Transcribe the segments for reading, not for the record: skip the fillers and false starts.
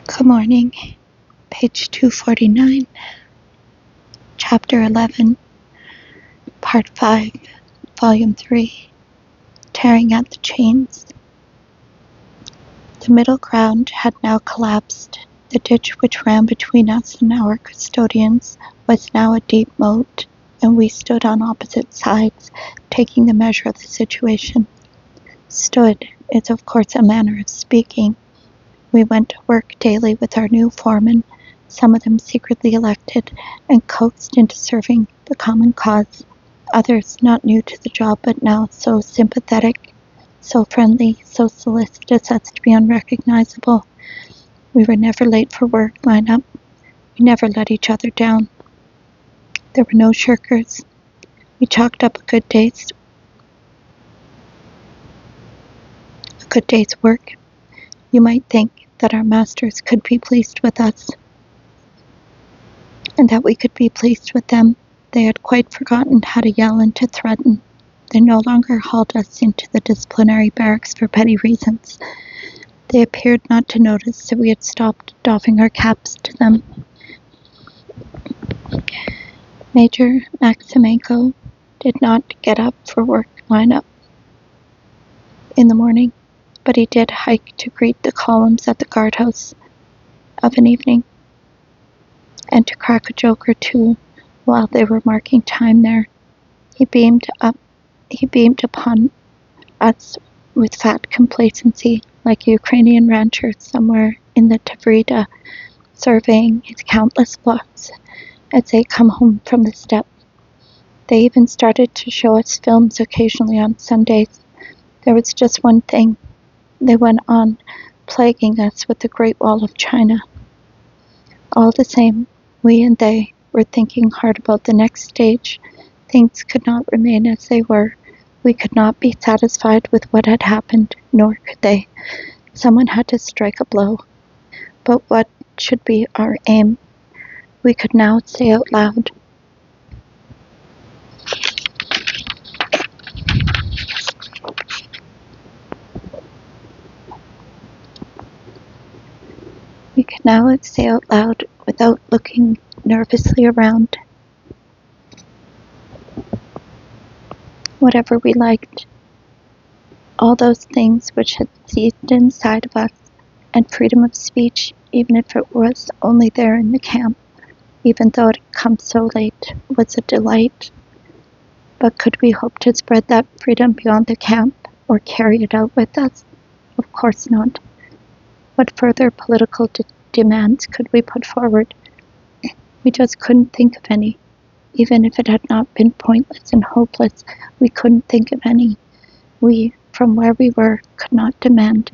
Good morning. Page 249, Chapter 11, Part 5, Volume 3, Tearing at the Chains. The middle ground had now collapsed. The ditch which ran between us and our custodians was now a deep moat, and we stood on opposite sides, taking the measure of the situation. Stood is of course a manner of speaking. We went to work daily with our new foremen, some of them secretly elected and coaxed into serving the common cause, others not new to the job but now so sympathetic, so friendly, so solicitous as to be unrecognizable. We were never late for work line-up. We never let each other down. There were no shirkers. We chalked up a good day's work. You might think that our masters could be pleased with us, and that we could be pleased with them. They had quite forgotten how to yell and to threaten. They no longer hauled us into the disciplinary barracks for petty reasons. They appeared not to notice that we had stopped doffing our caps to them. Major Maximenko did not get up for work line-up in the morning, but he did hike to greet the columns at the guardhouse of an evening, and to crack a joke or two while they were marking time there. He beamed upon us with fat complacency, like a Ukrainian rancher somewhere in the Tavrida, surveying his countless flocks as they come home from the steppe. They even started to show us films occasionally on Sundays. There was just one thing. They went on plaguing us with the Great Wall of China. All the same, we and they were thinking hard about the next stage. Things could not remain as they were. We could not be satisfied with what had happened, nor could they. Someone had to strike a blow. But what should be our aim? We could now say out loud. We could now say out loud without looking nervously around. Whatever we liked. All those things which had seethed inside of us, and freedom of speech, even if it was only there in the camp, even though it had come so late, was a delight. But could we hope to spread that freedom beyond the camp, or carry it out with us? Of course not. What further political demands could we put forward? We just couldn't think of any. Even if it had not been pointless and hopeless, we couldn't think of any. We, from where we were, could not demand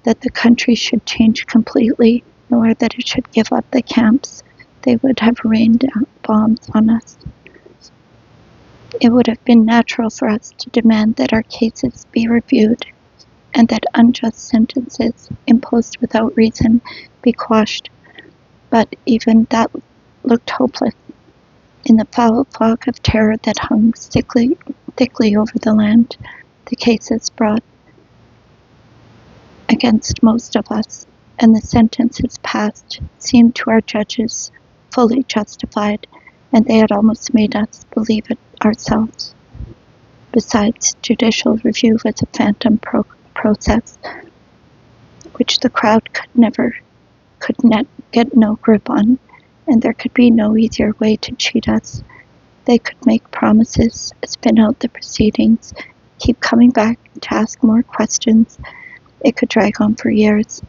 that the country should change completely, nor that it should give up the camps. They would have rained bombs on us. It would have been natural for us to demand that our cases be reviewed, and that unjust sentences imposed without reason be quashed. But even that looked hopeless. In the foul fog of terror that hung thickly over the land, the cases brought against most of us, and the sentences passed, seemed to our judges fully justified, and they had almost made us believe it ourselves. Besides, judicial review was a phantom process, which the crowd could get no grip on, and there could be no easier way to cheat us. They could make promises, spin out the proceedings, keep coming back to ask more questions. It could drag on for years.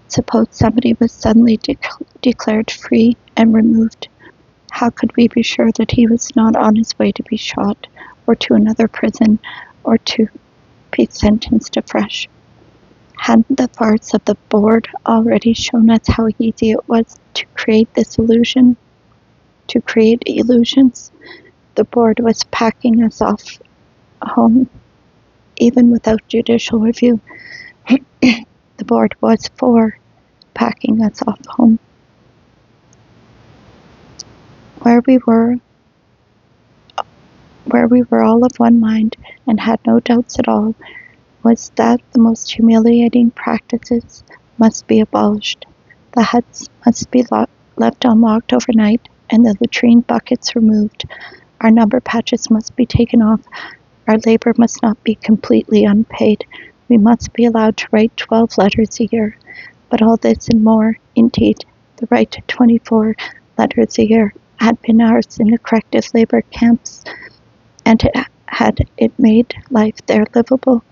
Suppose somebody was suddenly declared free and removed. How could we be sure that he was not on his way to be shot, or to another prison, or to be sentenced afresh? Hadn't the farce of the board already shown us how easy it was to create this illusion? To create illusions? The board was packing us off home, even without judicial review. The board was for packing us off home. Where we were all of one mind and had no doubts at all, was that the most humiliating practices must be abolished. The huts must be left unlocked overnight and the latrine buckets removed. Our number patches must be taken off. Our labor must not be completely unpaid. We must be allowed to write 12 letters a year. But all this and more, indeed, the right to 24 letters a year, had been ours in the corrective labor camps, and had it made life there livable.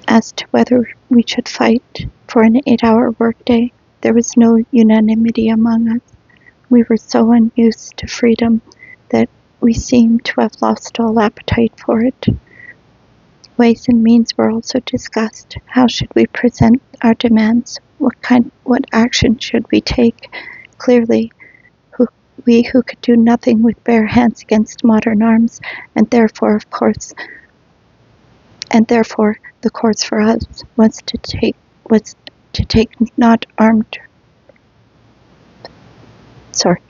As to whether we should fight for an 8-hour workday, there was no unanimity among us. We were so unused to freedom that we seemed to have lost all appetite for it. Ways and means were also discussed. How should we present our demands? What action should we take? Clearly, we who could do nothing with bare hands against modern arms, and therefore the course for us was to take not armed. Sorry,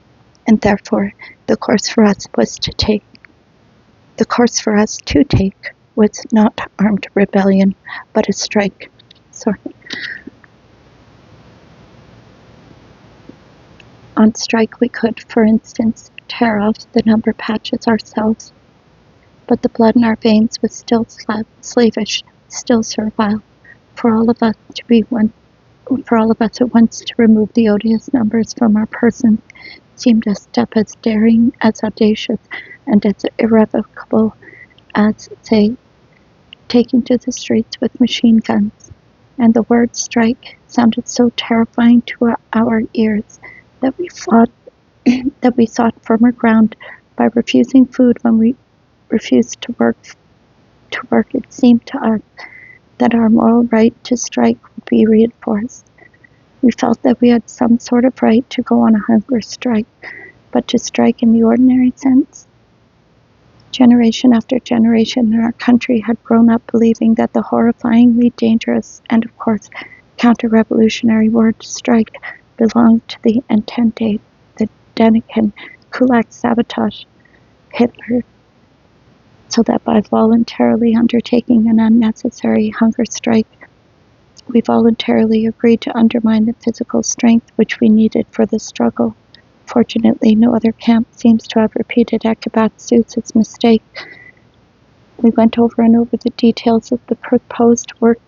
and therefore the course for us to take was not armed rebellion, but a strike. Sorry. On strike we could, for instance, tear off the number patches ourselves, but the blood in our veins was still slavish, still servile. For all of us at once to remove the odious numbers from our persons seemed a step as daring, as audacious, and as irrevocable as, say, taking to the streets with machine guns. And the word strike sounded so terrifying to our ears that we sought firmer ground by refusing food when we refused to work. It seemed to us that our moral right to strike would be reinforced. We felt that we had some sort of right to go on a hunger strike, but to strike in the ordinary sense? Generation after generation in our country had grown up believing that the horrifyingly dangerous and, of course, counter-revolutionary word strike belonged to the Entente, the Denikin, Kulak sabotage, Hitler, so that by voluntarily undertaking an unnecessary hunger strike, we voluntarily agreed to undermine the physical strength which we needed for the struggle. Fortunately, no other camp seems to have repeated Akabatsu's mistake. We went over and over the details of the proposed work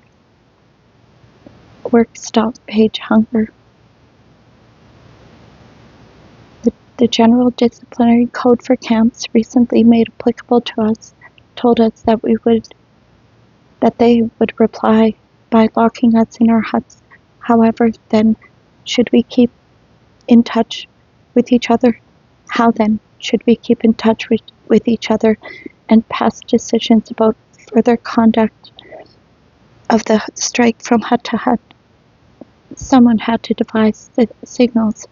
stoppage hunger. The General Disciplinary Code for Camps, recently made applicable to us, told us that they would reply by locking us in our huts. However, then, should we keep in touch with each other? How then should we keep in touch with each other and pass decisions about further conduct of the strike from hut to hut? Someone had to devise the signals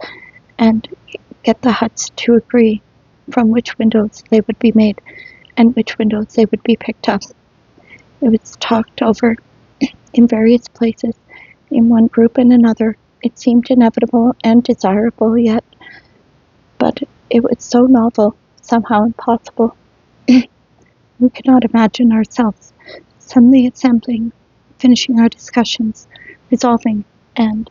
and get the huts to agree from which windows they would be made and which windows they would be picked up. It was talked over in various places, in one group and another. It seemed inevitable and desirable yet, but it was so novel, somehow impossible. We could not imagine ourselves suddenly assembling, finishing our discussions, resolving, and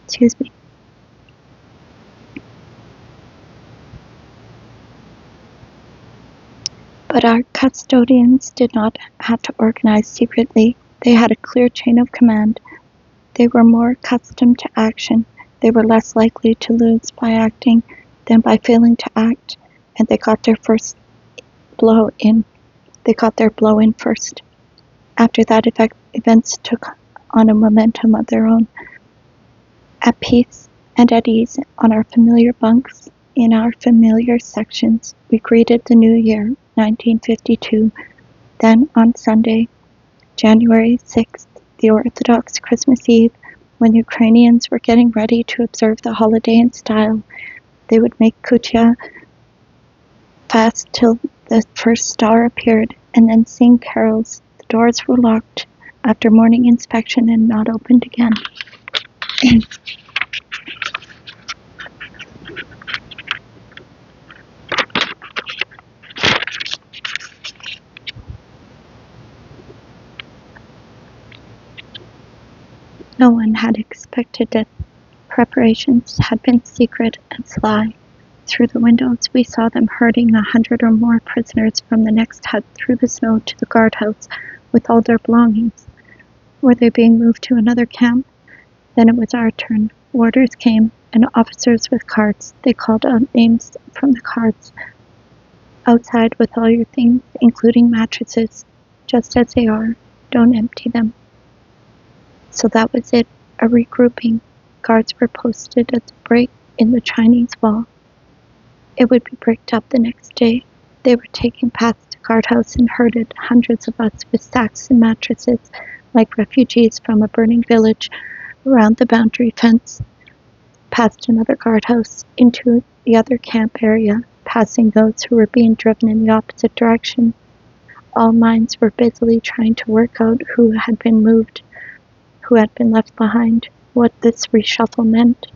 excuse me. But our custodians did not have to organize secretly. They had a clear chain of command. They were more accustomed to action. They were less likely to lose by acting than by failing to act, and they got their blow in first. After that, events took on a momentum of their own. At peace and at ease on our familiar bunks, in our familiar sections, we greeted the new year, 1952. Then on Sunday, January 6th, the Orthodox Christmas Eve, when Ukrainians were getting ready to observe the holiday in style, they would make kutya, fast till the first star appeared, and then sing carols. The doors were locked after morning inspection and not opened again. No one had expected it. Preparations had been secret and sly. Through the windows we saw them herding 100 or more prisoners from the next hut through the snow to the guardhouse with all their belongings. Were they being moved to another camp? Then it was our turn. Warders came, and officers with carts. They called out names from the carts. Outside with all your things, including mattresses, just as they are. Don't empty them. So that was it, a regrouping. Guards were posted at the break in the Chinese wall. It would be bricked up the next day. They were taken past the guardhouse and herded, hundreds of us with sacks and mattresses, like refugees from a burning village, around the boundary fence, past another guardhouse, into the other camp area, passing those who were being driven in the opposite direction. All minds were busily trying to work out who had been moved, who had been left behind, what this reshuffle meant.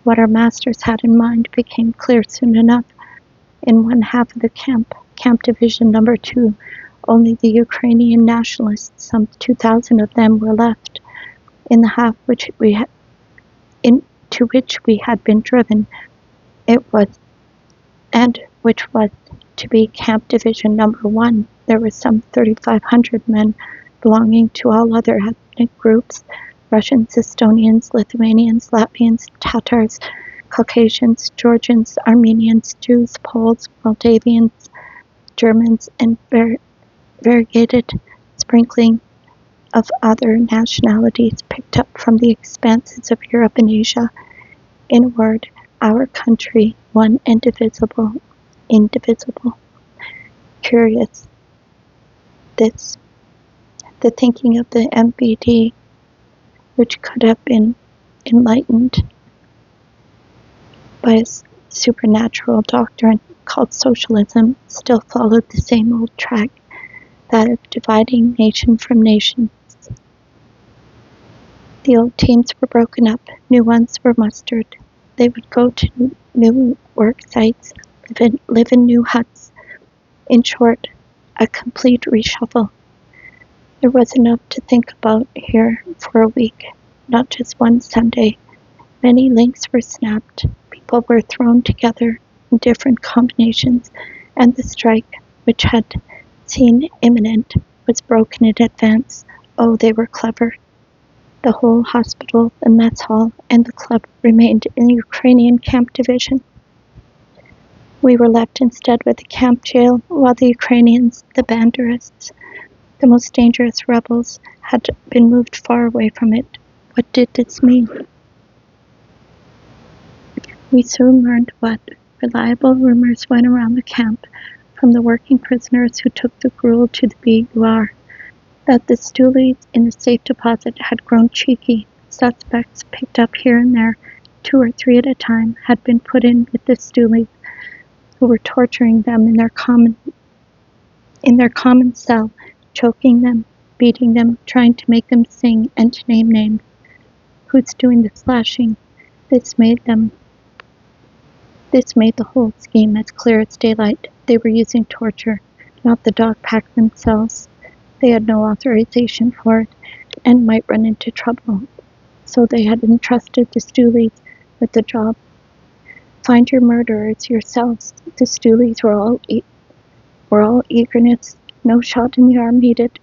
What our masters had in mind became clear soon enough. In one half of the camp, Camp Division Number 2, only the Ukrainian nationalists, some 2,000 of them, were left. In the half to which we had been driven, which was to be Camp Division Number 1, there were some 3,500 men belonging to all other ethnic groups: Russians, Estonians, Lithuanians, Latvians, Tatars, Caucasians, Georgians, Armenians, Jews, Poles, Moldavians, Germans, and variegated sprinkling of other nationalities picked up from the expanses of Europe and Asia. In a word, our country, one and indivisible. Curious, this, the thinking of the MBD, which could have been enlightened by a supernatural doctrine called socialism, still followed the same old track, that of dividing nation from nation. The old teams were broken up, new ones were mustered. They would go to new work sites, live in new huts. In short, a complete reshuffle. There was enough to think about here for a week, not just one Sunday. Many links were snapped, people were thrown together in different combinations, and the strike, which had seemed imminent, was broken in advance. Oh, they were clever. The whole hospital, the mess hall, and the club remained in the Ukrainian camp division. We were left instead with the camp jail, while the Ukrainians, the Banderists, the most dangerous rebels, had been moved far away from it. What did this mean? We soon learned what. Reliable rumors went around the camp from the working prisoners who took the gruel to the BUR, that the stoolies in the safe deposit had grown cheeky. Suspects picked up here and there, 2 or 3 at a time, had been put in with the stoolies, who were torturing them in their common cell, choking them, beating them, trying to make them sing and to name names. Who's doing the slashing? This made the whole scheme as clear as daylight. They were using torture, not the dog pack themselves. They had no authorization for it, and might run into trouble. So they had entrusted the stoolies with the job. Find your murderers yourselves. The stoolies were all eagerness. No shot in the arm needed.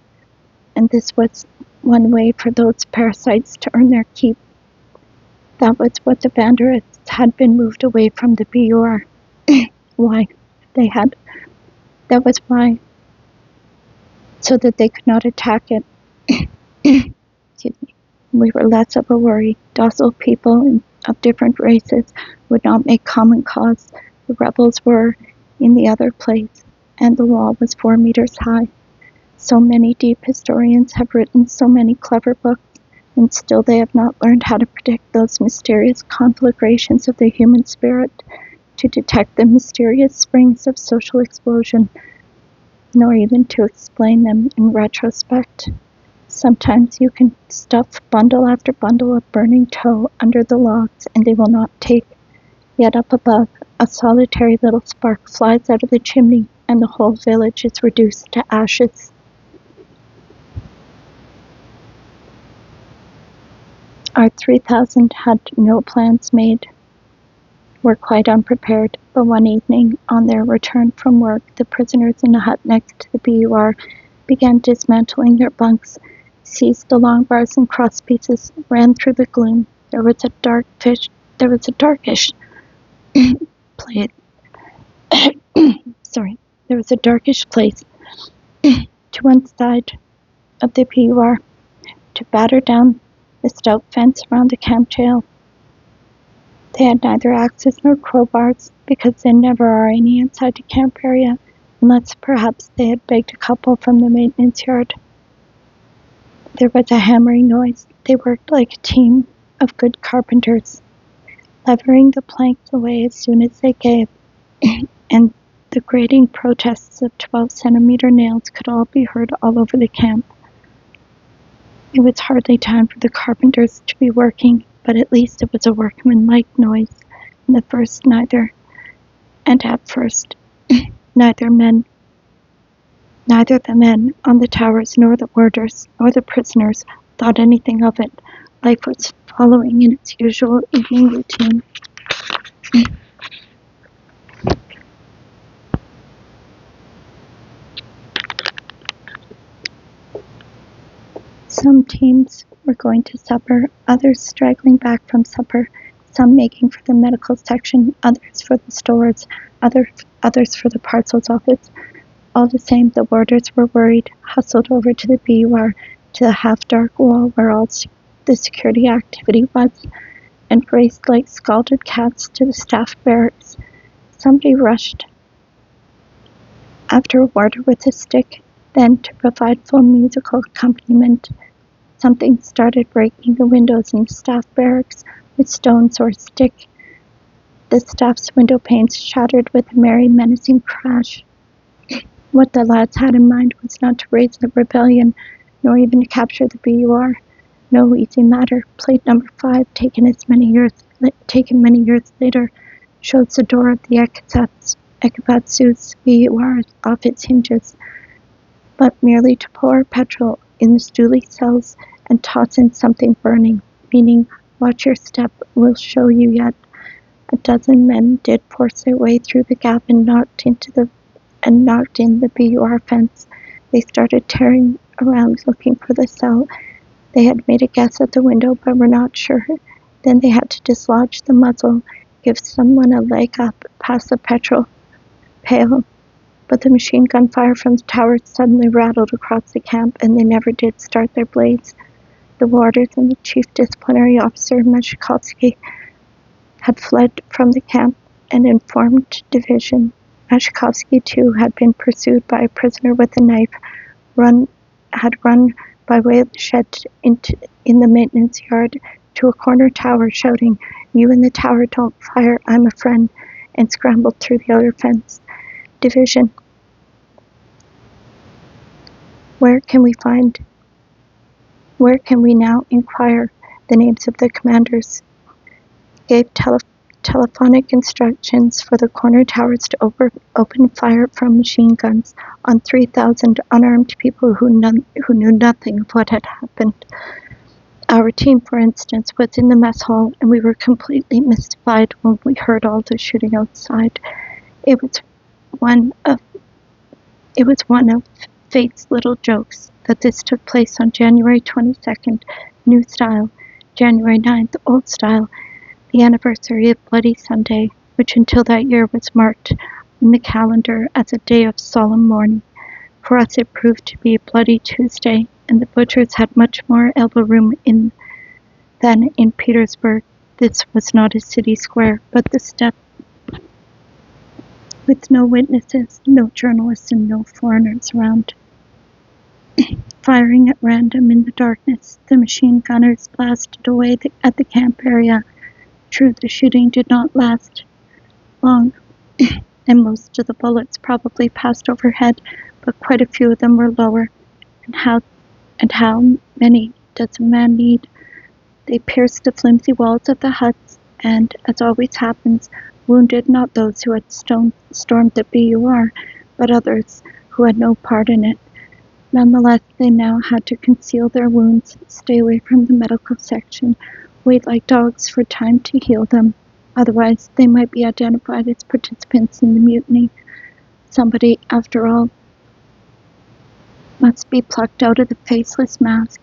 And this was one way for those parasites to earn their keep. That was what the Banderists had been moved away from the BUR. Why? That was why. So that they could not attack it. Excuse me. We were less of a worry. Docile people of different races would not make common cause. The rebels were in the other place, and the wall was 4 meters high. So many deep historians have written so many clever books, and still they have not learned how to predict those mysterious conflagrations of the human spirit, to detect the mysterious springs of social explosion, nor even to explain them in retrospect. Sometimes you can stuff bundle after bundle of burning tow under the logs, and they will not take. Yet up above, a solitary little spark flies out of the chimney, and the whole village is reduced to ashes. Our 3,000 had no plans made, were quite unprepared, but one evening, on their return from work, the prisoners in the hut next to the BUR began dismantling their bunks, seized the long bars and cross pieces, ran through the gloom. There was a darkish place. There was a darkish place to one side of the BUR to batter down the stout fence around the camp jail. They had neither axes nor crowbars, because there never are any inside the camp area, unless perhaps they had begged a couple from the maintenance yard. There was a hammering noise. They worked like a team of good carpenters, levering the planks away as soon as they gave, and the grating protests of 12-centimeter nails could all be heard all over the camp. It was hardly time for the carpenters to be working, but at least it was a workmanlike noise, and at first neither the men on the towers nor the warders nor the prisoners thought anything of it. Life was following in its usual evening routine. Some teams were going to supper, others straggling back from supper, some making for the medical section, others for the stores, others for the parcels office. All the same, the warders were worried, hustled over to the BUR, to the half-dark wall where all the security activity was, and raced like scalded cats to the staff barracks. Somebody rushed after a warder with a stick. Then, to provide full musical accompaniment, something started breaking the windows in the staff barracks with stones or a stick. The staff's window panes shattered with a merry, menacing crash. What the lads had in mind was not to raise a rebellion, nor even to capture the BUR. No easy matter. Plate number 5, taken many years later, shows the door of the Ekabatsu's BUR off its hinges, but merely to pour petrol in the stoolie cells and toss in something burning, meaning, watch your step, we'll show you yet. A dozen men did force their way through the gap and knocked in the BUR fence. They started tearing around looking for the cell. They had made a guess at the window, but were not sure. Then they had to dislodge the muzzle, give someone a leg up, past the petrol pail. But the machine gun fire from the towers suddenly rattled across the camp, and they never did start their blades. The warders and the chief disciplinary officer, Mashkovsky, had fled from the camp and informed division. Mashkovsky, too, had been pursued by a prisoner with a knife, had run by way of the shed in the maintenance yard to a corner tower, shouting, "You in the tower, don't fire, I'm a friend," and scrambled through the outer fence. Division. Where can we now inquire the names of the commanders? Gave telephonic instructions for the corner towers to open fire from machine guns on 3,000 unarmed people who knew nothing of what had happened. Our team, for instance, was in the mess hall, and we were completely mystified when we heard all the shooting outside. It was one of fate's little jokes that this took place on January 22nd, New Style, January 9th, Old Style, the anniversary of Bloody Sunday, which until that year was marked in the calendar as a day of solemn mourning. For us it proved to be Bloody Tuesday, and the butchers had much more elbow room than in Petersburg. This was not a city square, but the steppe, with no witnesses, no journalists, and no foreigners around. Firing at random in the darkness, the machine gunners blasted away at the camp area. True, the shooting did not last long, and most of the bullets probably passed overhead, but quite a few of them were lower. And how many does a man need? They pierced the flimsy walls of the huts, and, as always happens, wounded not those who had stormed the BUR, but others who had no part in it. Nonetheless, they now had to conceal their wounds, stay away from the medical section, Wait like dogs for time to heal them. Otherwise, they might be identified as participants in the mutiny. Somebody, after all, must be plucked out of the faceless mask.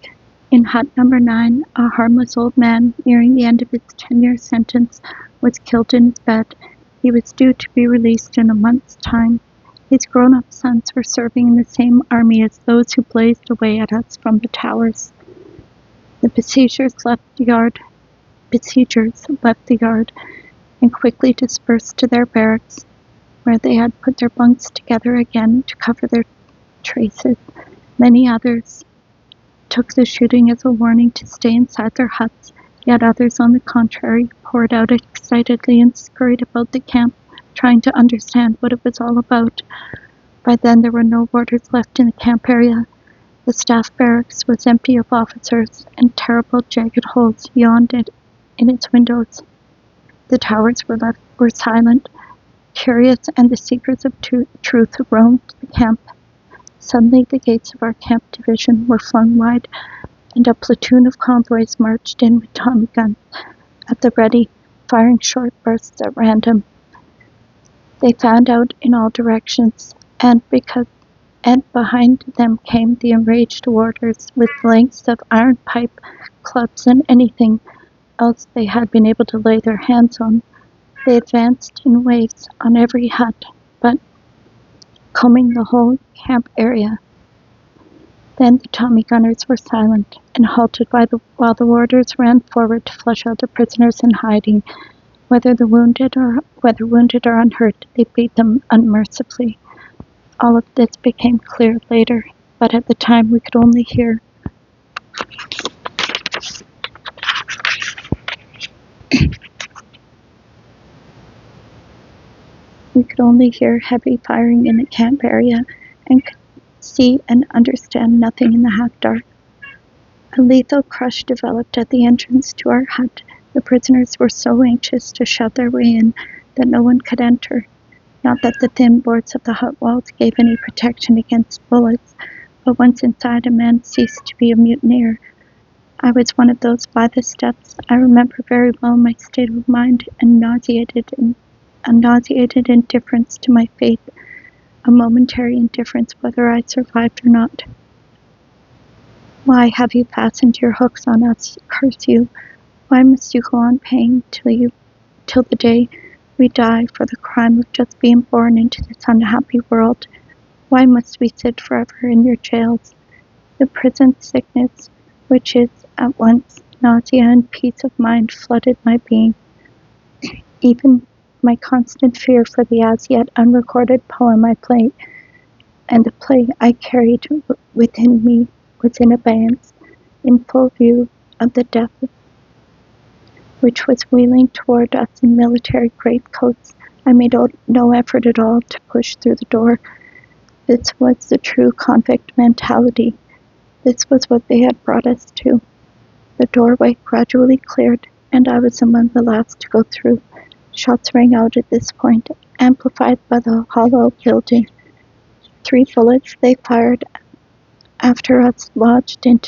In hut number 9, a harmless old man, nearing the end of his 10-year sentence, was killed in his bed. He was due to be released in a month's time. His grown-up sons were serving in the same army as those who blazed away at us from the towers. The besiegers left the yard and quickly dispersed to their barracks, where they had put their bunks together again to cover their traces. Many others took the shooting as a warning to stay inside their huts, yet others, on the contrary, poured out excitedly and scurried about the camp, trying to understand what it was all about. By then there were no warders left in the camp area. The staff barracks was empty of officers, and terrible jagged holes yawned in its windows. The towers were silent. Curious and the seekers of truth roamed the camp. Suddenly the gates of our camp division were flung wide, and a platoon of convoys marched in with Tommy guns at the ready, firing short bursts at random. They fanned out in all directions, and behind them came the enraged warders with lengths of iron pipe, clubs, and anything else they had been able to lay their hands on. They advanced in waves on every hut, but combing the whole camp area. Then the Tommy gunners were silent and halted while the warders ran forward to flush out the prisoners in hiding. Whether wounded or unhurt, they beat them unmercifully. All of this became clear later, but at the time we could only hear heavy firing in the camp area and could see and understand nothing in the half-dark. A lethal crush developed at the entrance to our hut. The prisoners were so anxious to shove their way in that no one could enter. Not that the thin boards of the hut walls gave any protection against bullets, but once inside a man ceased to be a mutineer. I was one of those by the steps. I remember very well my state of mind and a nauseated indifference to my fate, a momentary indifference whether I survived or not. Why have you fastened your hooks on us, curse you? Why must you go on paying till the day we die for the crime of just being born into this unhappy world? Why must we sit forever in your jails? The prison sickness, which is at once nausea and peace of mind, flooded my being. Even my constant fear for the as yet unrecorded poem I played, and the play I carried within me, was in abeyance, in full view of the death which was wheeling toward us in military greatcoats. I made no effort at all to push through the door. This was the true convict mentality. This was what they had brought us to. The doorway gradually cleared, and I was among the last to go through. Shots rang out at this point, amplified by the hollow building. 3 bullets they fired after us lodged in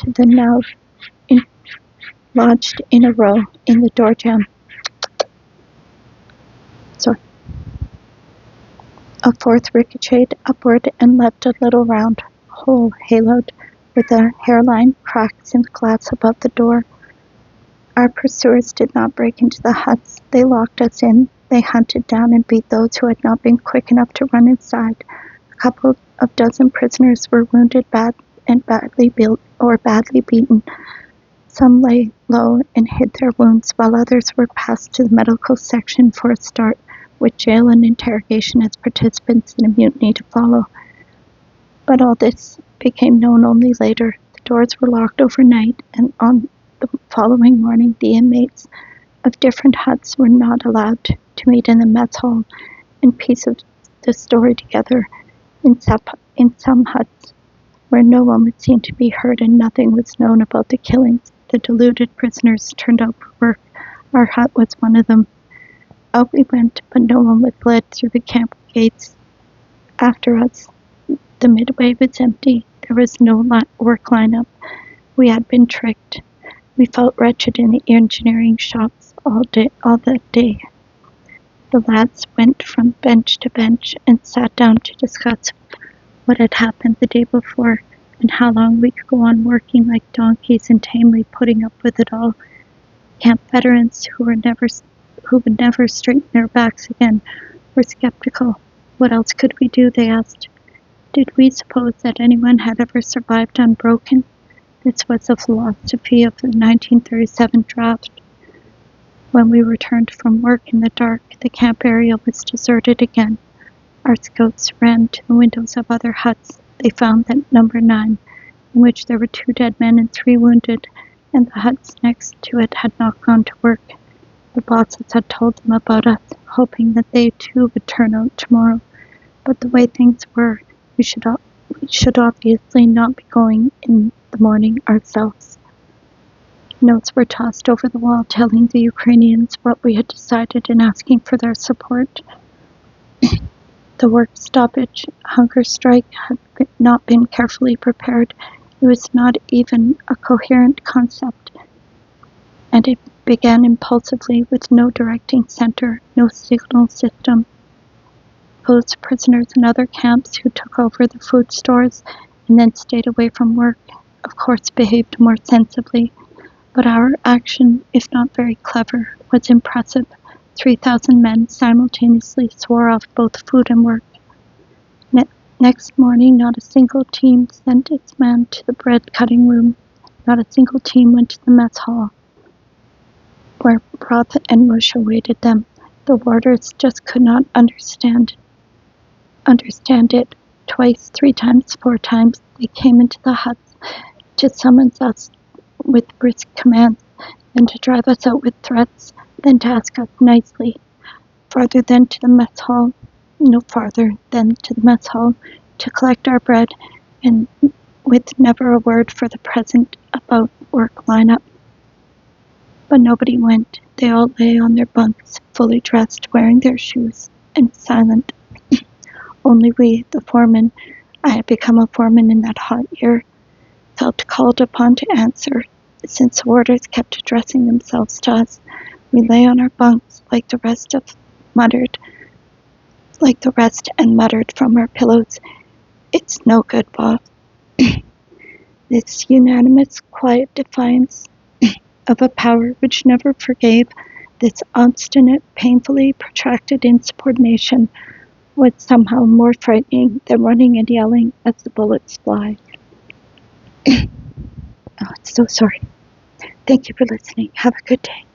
a row in the door jamb. A 4th ricocheted upward and left a little round hole haloed with a hairline cracks in the glass above the door. Our pursuers did not break into the huts. They locked us in. They hunted down and beat those who had not been quick enough to run inside. A couple of dozen prisoners were wounded badly beaten. Some lay low and hid their wounds, while others were passed to the medical section for a start, with jail and interrogation as participants in a mutiny to follow. But all this became known only later. The doors were locked overnight, and on the following morning the inmates of different huts were not allowed to meet in the mess hall and piece of the story together. In some huts, where no one was seen to be heard and nothing was known about the killings, the deluded prisoners turned out for work. Our hut was one of them. Out we went, but no one was led through the camp gates. After us, the midway was empty. There was no work lineup. We had been tricked. We felt wretched in the engineering shops all that day. The lads went from bench to bench and sat down to discuss what had happened the day before and how long we could go on working like donkeys and tamely putting up with it all. Camp veterans who would never straighten their backs again were skeptical. What else could we do, they asked. Did we suppose that anyone had ever survived unbroken? This was the philosophy of the 1937 draft. When we returned from work in the dark, the camp area was deserted again. Our scouts ran to the windows of other huts. They found that number 9, in which there were 2 dead men and 3 wounded, and the huts next to it had not gone to work. The bosses had told them about us, hoping that they too would turn out tomorrow. But the way things were, we should obviously not be going in the morning ourselves. Notes were tossed over the wall telling the Ukrainians what we had decided and asking for their support. The work stoppage, hunger strike had not been carefully prepared. It was not even a coherent concept, and it began impulsively with no directing center, no signal system. Those prisoners in other camps who took over the food stores and then stayed away from work, of course behaved more sensibly. But our action, if not very clever, was impressive. 3,000 men simultaneously swore off both food and work. Next morning, not a single team sent its man to the bread cutting room. Not a single team went to the mess hall, where broth and mush awaited them. The warders just could not understand it. Twice, 3 times, 4 times, they came into the huts to summons us with brisk commands, then to drive us out with threats, then to ask us nicely. Farther than to the mess hall, no farther than to the mess hall, to collect our bread, and with never a word for the present about work lineup. But nobody went. They all lay on their bunks, fully dressed, wearing their shoes, and silent. Only we, the foreman, I had become a foreman in that hot year, felt called upon to answer, since the warders kept addressing themselves to us. We lay on our bunks like the rest and muttered from our pillows, "It's no good, boss." This unanimous, quiet defiance of a power which never forgave, this obstinate, painfully protracted insubordination, was somehow more frightening than running and yelling as the bullets fly. Oh, I'm so sorry. Thank you for listening. Have a good day.